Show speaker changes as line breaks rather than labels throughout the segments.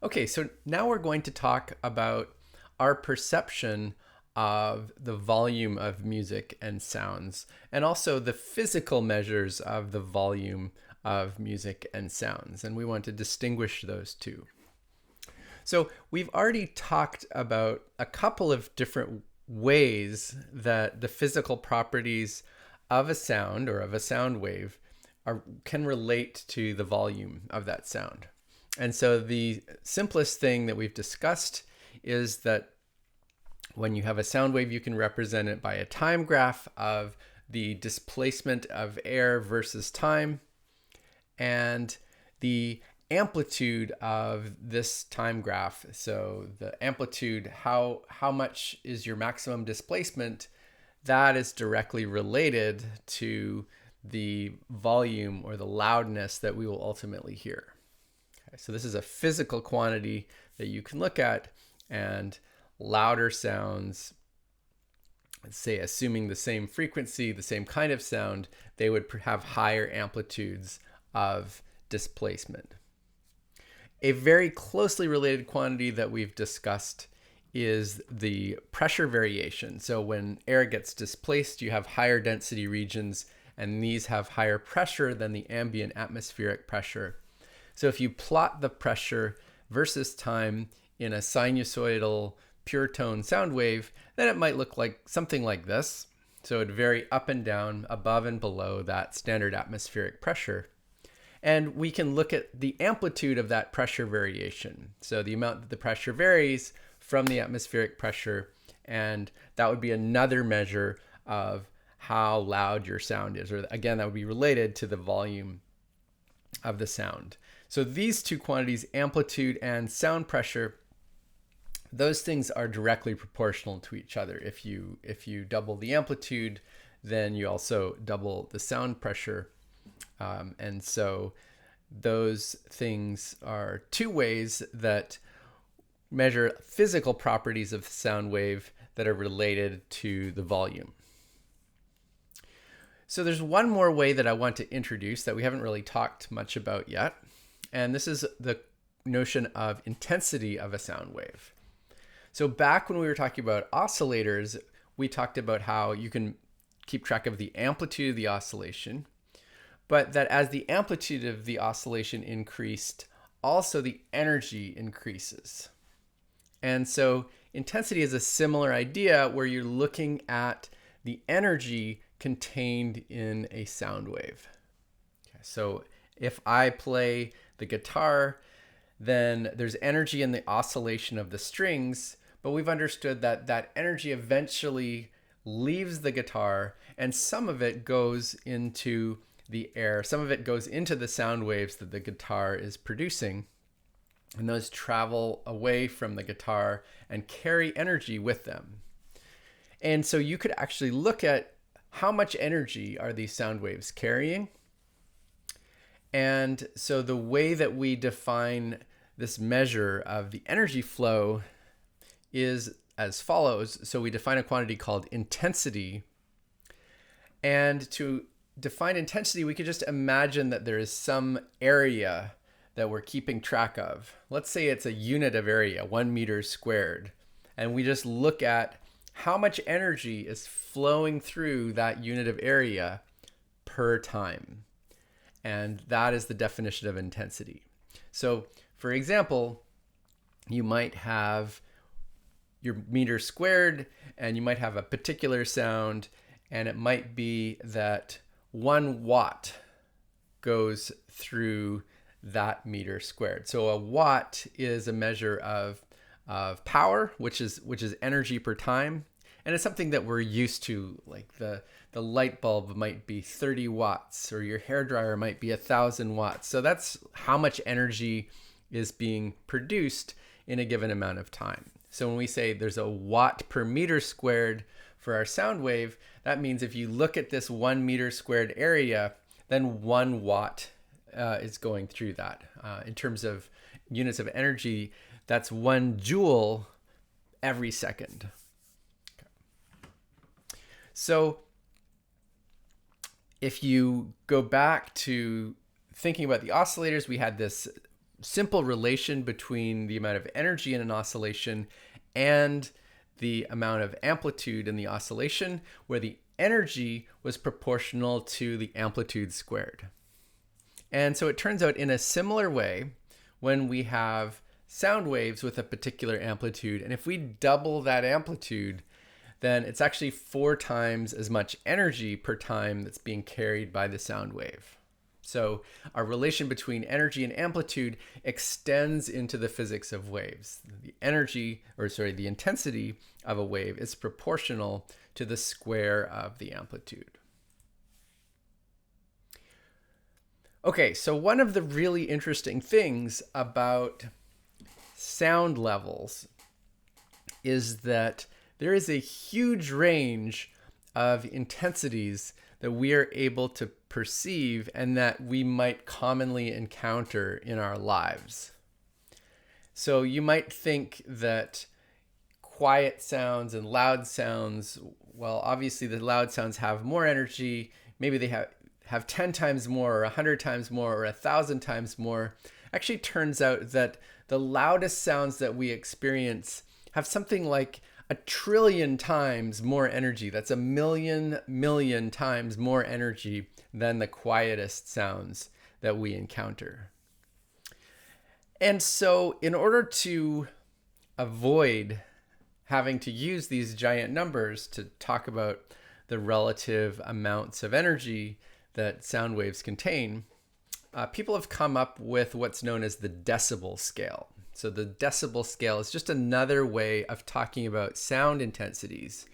Okay, so now we're going to talk about our perception of the volume of music and sounds, and also the physical measures of the volume of music and sounds. And we want to distinguish those two. So we've already talked about a couple of different ways that the physical properties of a sound or of a sound wave can relate to the volume of that sound. And so the simplest thing that we've discussed is that when you have a sound wave, you can represent it by a time graph of the displacement of air versus time and the amplitude of this time graph. So the amplitude, how much is your maximum displacement, that is directly related to the volume or the loudness that we will ultimately hear. Okay, so this is a physical quantity that you can look at, and louder sounds, let's say assuming the same frequency, the same kind of sound, they would have higher amplitudes of displacement. A very closely related quantity that we've discussed is the pressure variation. So when air gets displaced, you have higher density regions, and these have higher pressure than the ambient atmospheric pressure. So if you plot the pressure versus time in a sinusoidal pure tone sound wave, then it might look like something like this. So it would vary up and down, above and below that standard atmospheric pressure. And we can look at the amplitude of that pressure variation. So the amount that the pressure varies from the atmospheric pressure, and that would be another measure of how loud your sound is. Or again, that would be related to the volume of the sound. So these two quantities, amplitude and sound pressure, those things are directly proportional to each other. If you double the amplitude, then you also double the sound pressure. And so those things are two ways that measure physical properties of the sound wave that are related to the volume. So there's one more way that I want to introduce that we haven't really talked much about yet, and this is the notion of intensity of a sound wave. So back when we were talking about oscillators, we talked about how you can keep track of the amplitude of the oscillation, but that as the amplitude of the oscillation increased, also the energy increases. And so intensity is a similar idea where you're looking at the energy contained in a sound wave. Okay, so if I play the guitar, then there's energy in the oscillation of the strings, but we've understood that that energy eventually leaves the guitar, and some of it goes into the air, some of it goes into the sound waves that the guitar is producing, and those travel away from the guitar and carry energy with them. And so you could actually look at how much energy are these sound waves carrying. And so the way that we define this measure of the energy flow is as follows. So we define a quantity called intensity. And to define intensity, we could just imagine that there is some area that we're keeping track of. Let's say it's a unit of area, 1 meter squared. And we just look at how much energy is flowing through that unit of area per time. And that is the definition of intensity. So for example, you might have your meter squared, and you might have a particular sound, and it might be that 1 watt goes through that meter squared. So a watt is a measure of power, which is energy per time, and it's something that we're used to. Like the light bulb might be 30 watts, or your hairdryer might be 1,000 watts. So that's how much energy is being produced in a given amount of time. So when we say there's a watt per meter squared for our sound wave, that means if you look at this 1 meter squared area, then 1 watt is going through that. In terms of units of energy, that's 1 joule every second. Okay. So if you go back to thinking about the oscillators, we had this simple relation between the amount of energy in an oscillation and the amount of amplitude in the oscillation, where the energy was proportional to the amplitude squared. And so it turns out in a similar way, when we have sound waves with a particular amplitude, and if we double that amplitude, then it's actually 4 times as much energy per time that's being carried by the sound wave. So our relation between energy and amplitude extends into the physics of waves. The the intensity of a wave is proportional to the square of the amplitude. Okay, so one of the really interesting things about sound levels is that there is a huge range of intensities that we are able to perceive and that we might commonly encounter in our lives. So you might think that quiet sounds and loud sounds, well, obviously the loud sounds have more energy. Maybe they have 10 times more or 100 times more or 1,000 times more. Actually turns out that the loudest sounds that we experience have something like 1 trillion times more energy. That's 1,000,000,000,000 times more energy than the quietest sounds that we encounter. And so in order to avoid having to use these giant numbers to talk about the relative amounts of energy that sound waves contain, people have come up with what's known as the decibel scale. So the decibel scale is just another way of talking about sound intensities.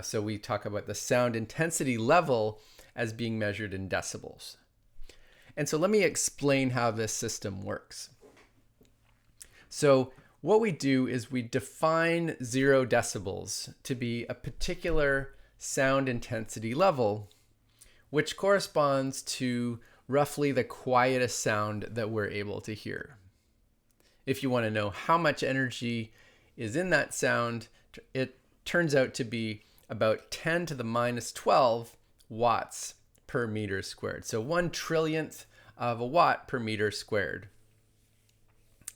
So we talk about the sound intensity level as being measured in decibels. And so let me explain how this system works. So what we do is we define 0 decibels to be a particular sound intensity level, which corresponds to roughly the quietest sound that we're able to hear. If you want to know how much energy is in that sound, it turns out to be about 10 to the minus 12 watts per meter squared. So 1 trillionth of a watt per meter squared.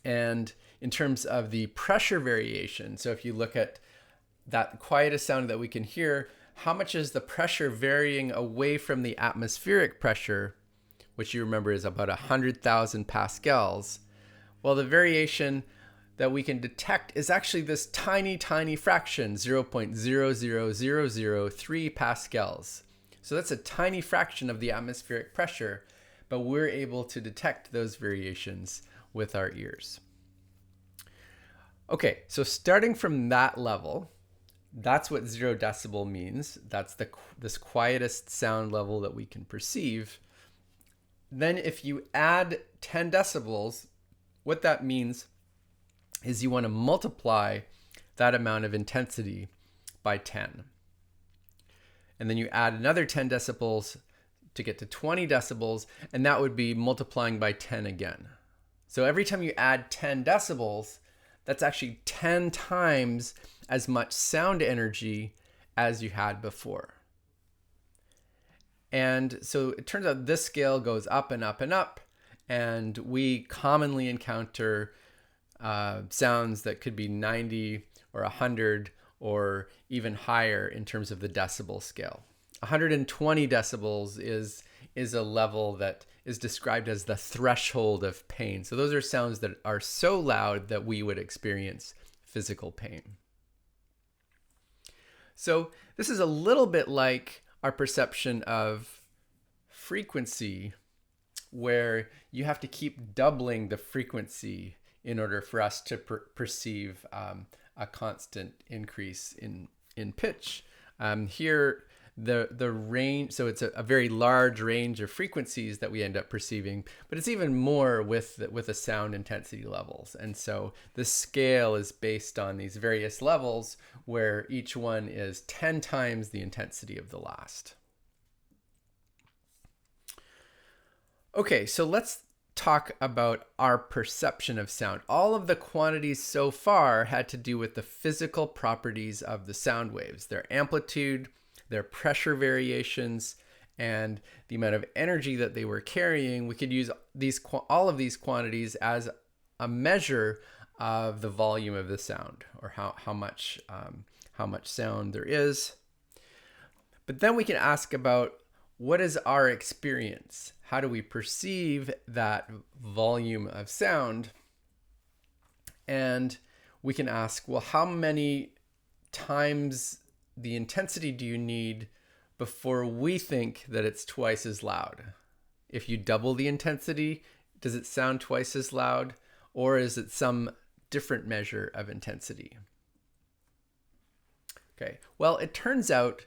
And in terms of the pressure variation, so if you look at that quietest sound that we can hear, how much is the pressure varying away from the atmospheric pressure, which you remember is about 100,000 pascals? Well, the variation that we can detect is actually this tiny, tiny fraction, 0.00003 pascals. So that's a tiny fraction of the atmospheric pressure, but we're able to detect those variations with our ears. Okay, so starting from that level, that's what 0 decibel means. That's this quietest sound level that we can perceive. Then if you add 10 decibels, what that means is you want to multiply that amount of intensity by 10. And then you add another 10 decibels to get to 20 decibels, and that would be multiplying by 10 again. So every time you add 10 decibels, that's actually 10 times as much sound energy as you had before. And so it turns out this scale goes up and up and up, and we commonly encounter sounds that could be 90 or 100 or even higher in terms of the decibel scale. 120 decibels is a level that is described as the threshold of pain. So those are sounds that are so loud that we would experience physical pain. So this is a little bit like our perception of frequency, where you have to keep doubling the frequency in order for us to perceive a constant increase in pitch. Here, the range, so it's a very large range of frequencies that we end up perceiving, but it's even more with the sound intensity levels. And so the scale is based on these various levels where each one is 10 times the intensity of the last. Okay, so let's talk about our perception of sound. All of the quantities so far had to do with the physical properties of the sound waves, their amplitude, their pressure variations, and the amount of energy that they were carrying, we could use all of these quantities as a measure of the volume of the sound, or how much sound there is. But then we can ask about, what is our experience? How do we perceive that volume of sound? And we can ask, well, how many times the intensity do you need before we think that it's twice as loud? If you double the intensity, does it sound twice as loud? Or is it some different measure of intensity? Okay, well, it turns out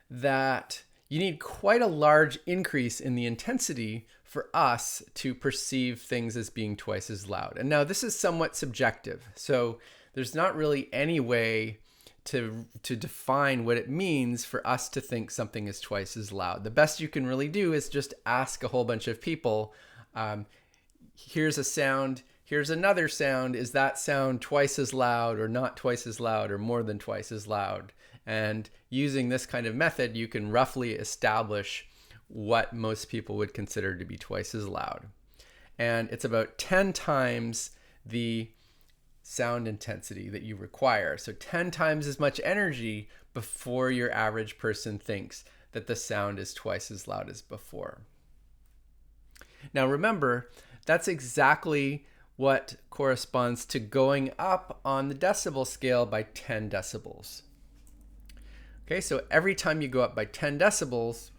that you need quite a large increase in the intensity for us to perceive things as being twice as loud. And now this is somewhat subjective. So there's not really any way to define what it means for us to think something is twice as loud. The best you can really do is just ask a whole bunch of people, here's a sound, here's another sound. Is that sound twice as loud, or not twice as loud, or more than twice as loud? And using this kind of method, you can roughly establish what most people would consider to be twice as loud. And it's about 10 times the sound intensity that you require. So 10 times as much energy before your average person thinks that the sound is twice as loud as before. Now remember, that's exactly what corresponds to going up on the decibel scale by 10 decibels. Okay, so every time you go up by 10 decibels,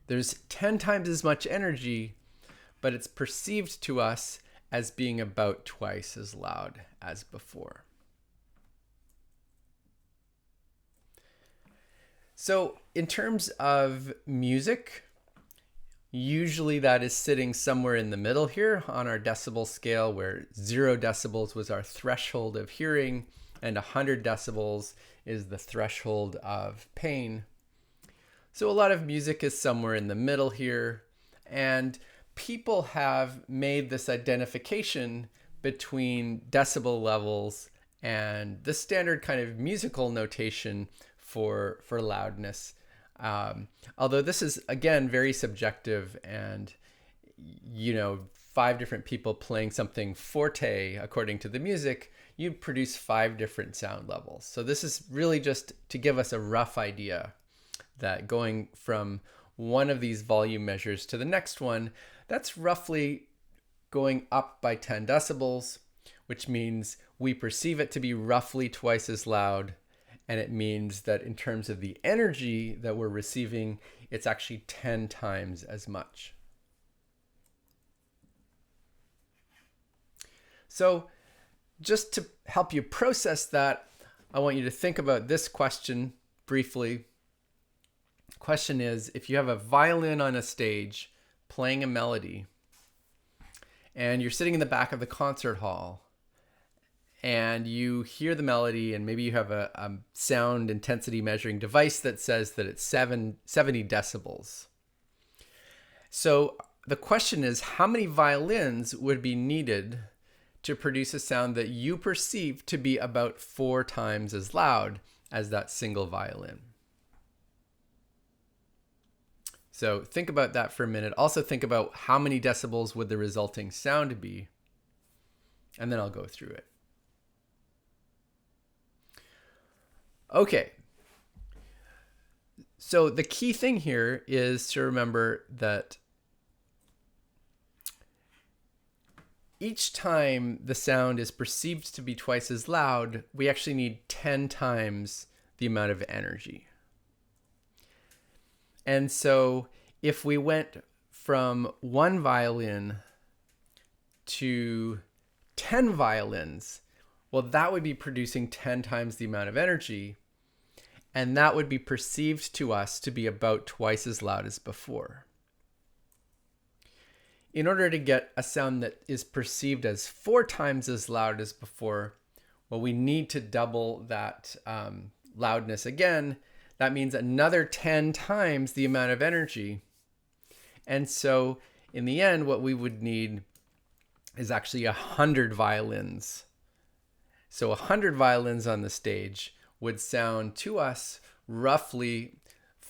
there's 10 times as much energy, but it's perceived to us as being about twice as loud as before. So in terms of music, usually that is sitting somewhere in the middle here on our decibel scale, where 0 decibels was our threshold of hearing and 100 decibels is the threshold of pain. So a lot of music is somewhere in the middle here, and people have made this identification between decibel levels and the standard kind of musical notation for loudness. Although this is, again, very subjective, and 5 different people playing something forte according to the music, you produce 5 different sound levels. So this is really just to give us a rough idea that going from one of these volume measures to the next one, that's roughly going up by 10 decibels, which means we perceive it to be roughly twice as loud. And it means that in terms of the energy that we're receiving, it's actually 10 times as much. So just to help you process that, I want you to think about this question briefly. The question is, if you have a violin on a stage playing a melody, and you're sitting in the back of the concert hall, and you hear the melody, and maybe you have a sound intensity measuring device that says that it's 70 decibels. So the question is, how many violins would be needed to produce a sound that you perceive to be about 4 times as loud as that single violin? So think about that for a minute. Also think about how many decibels would the resulting sound be, and then I'll go through it. Okay. So the key thing here is to remember that each time the sound is perceived to be twice as loud, we actually need 10 times the amount of energy. And so if we went from 1 violin to 10 violins, well, that would be producing 10 times the amount of energy, and that would be perceived to us to be about twice as loud as before. In order to get a sound that is perceived as 4 times as loud as before, well, we need to double that loudness again. That means another 10 times the amount of energy. And so in the end, what we would need is actually 100 violins. So 100 violins on the stage would sound to us roughly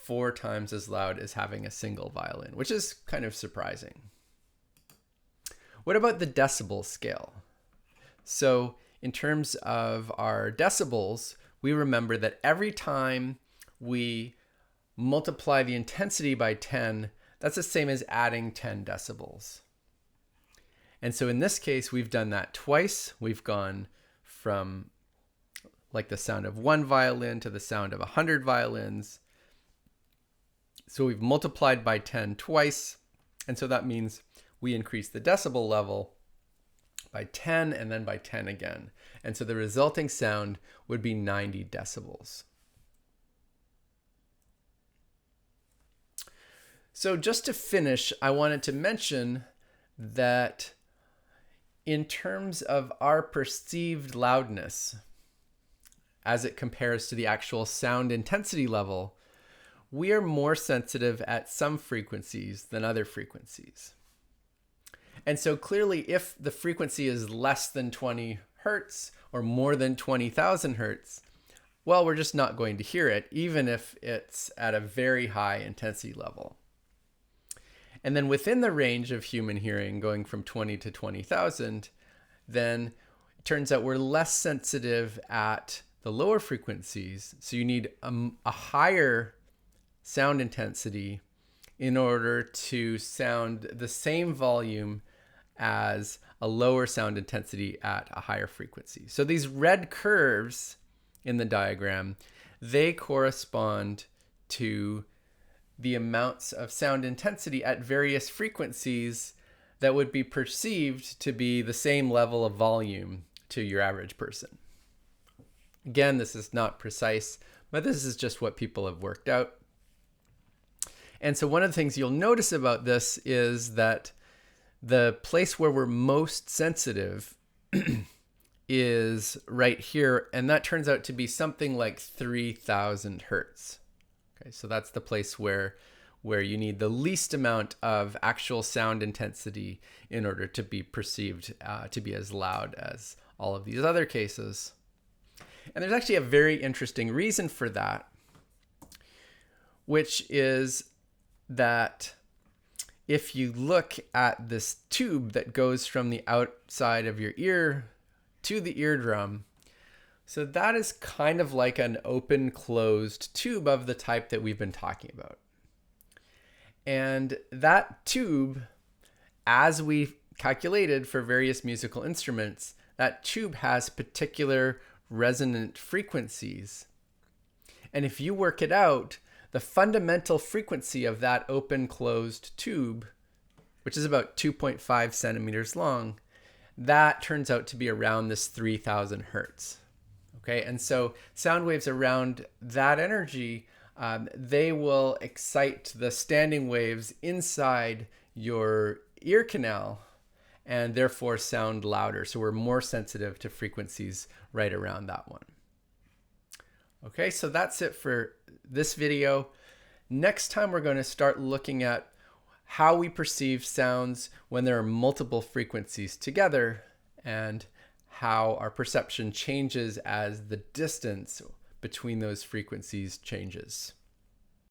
4 times as loud as having a single violin, which is kind of surprising. What about the decibel scale? So in terms of our decibels, we remember that every time we multiply the intensity by 10, that's the same as adding 10 decibels. And so in this case, we've done that twice. We've gone from like the sound of 1 violin to the sound of 100 violins. So we've multiplied by 10 twice. And so that means we increase the decibel level by 10 and then by 10 again. And so the resulting sound would be 90 decibels. So just to finish, I wanted to mention that in terms of our perceived loudness, as it compares to the actual sound intensity level, we are more sensitive at some frequencies than other frequencies. And so clearly, if the frequency is less than 20 hertz or more than 20,000 hertz, well, we're just not going to hear it, even if it's at a very high intensity level. And then within the range of human hearing, going from 20 to 20,000, then it turns out we're less sensitive at the lower frequencies. So you need a higher sound intensity in order to sound the same volume as a lower sound intensity at a higher frequency. So these red curves in the diagram, they correspond to the amounts of sound intensity at various frequencies that would be perceived to be the same level of volume to your average person. Again, this is not precise, but this is just what people have worked out. And so one of the things you'll notice about this is that the place where we're most sensitive is right here, and that turns out to be something like 3,000 hertz. Okay, so that's the place where you need the least amount of actual sound intensity in order to be perceived to be as loud as all of these other cases. And there's actually a very interesting reason for that, which is that if you look at this tube that goes from the outside of your ear to the eardrum, so that is kind of like an open closed tube of the type that we've been talking about. And that tube, as we calculated for various musical instruments, that tube has particular resonant frequencies. And if you work it out, the fundamental frequency of that open closed tube, which is about 2.5 centimeters long, that turns out to be around this 3,000 hertz. Okay, and so sound waves around that energy, they will excite the standing waves inside your ear canal and therefore sound louder. So we're more sensitive to frequencies right around that one. Okay, so that's it for this video. Next time we're going to start looking at how we perceive sounds when there are multiple frequencies together and how our perception changes as the distance between those frequencies changes.